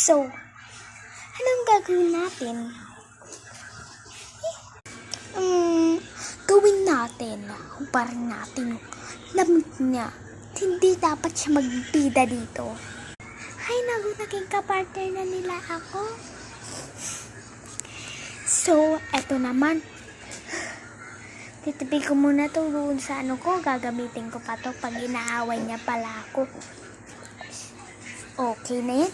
So, anong gagawin natin? Gawin natin, hubarin natin yung lamig niya. Hindi dapat siya magbida dito. Ay, naging kapartner na nila ako. So, eto naman. Titipi ko muna to doon sa ko. Gagamitin ko pa to pag inaaway niya pala ako. Okay na yan.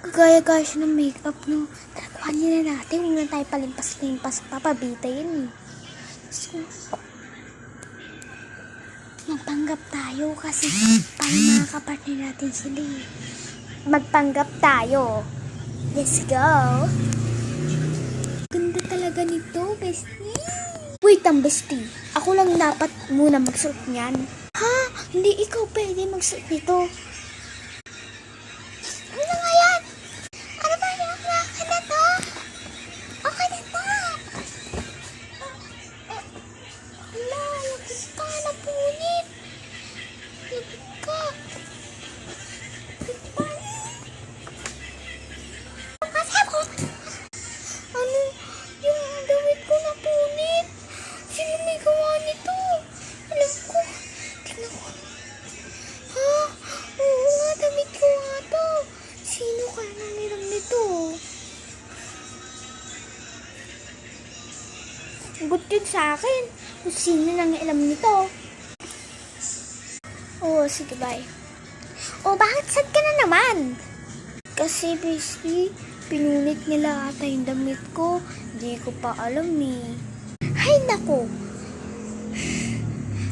Kagaya-gaya siya ng makeup, no? Kuhan niya na natin. Huwag na tayo palimpas-limpas. Papabita yun, eh. So, magpanggap tayo kasi parang mga kapartner natin sila, eh. Magpanggap tayo. Let's go. Ganda talaga nito, bestie. Wait ang bestie. Ako lang dapat muna magsuot niyan. Ha? Hindi ikaw pwede magsuot nito. Ano nga yan? Ano ba yung akin na to? Okay na to. Ala, lagit ka na punit. Lagit ka. Ano? Yung damit ko na punit. Sino may gawa nito? Alam ko. Tingnan ko. Ha? Oo nga, damit ko nga to. Sino kaya namiram nito? Good yun sa akin. Kung sino nang alam nito. Oo, sige, bye. Oh, bakit sad ka na naman? Kasi, bestie, pinunit nila ata yung damit ko. Hindi ko pa alam, eh. Hay, nako!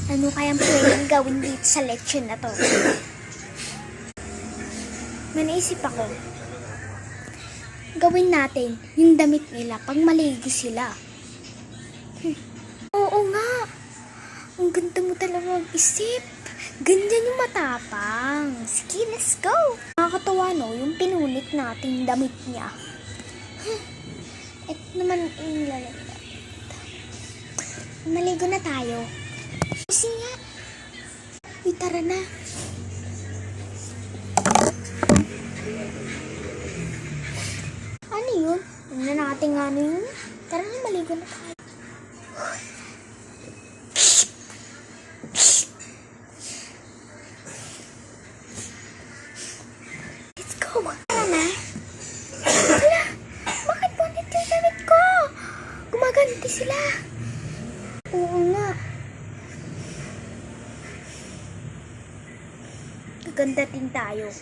Ano kayang pwedeng gawin dito sa leksyon na to? May naisip ako. Gawin natin yung damit nila pag maligo sila. Oo nga. Ang ganda mo talaga mag-isip. Ganyan yung matapang. Sige, let's go. Nakakatawa, no? Yung pinunit natin yung damit niya. Ito naman yung lalagyan. Maligo na tayo. Kasi nga. Uy, tara na. Ano yun? Tingnan natin nga ano yun. Tara na, maligo na tayo. Let's go. Tara na. Hala, bakit punit yung damit ko? Gumaganti sila. Oo nga. Gaganda din tayo.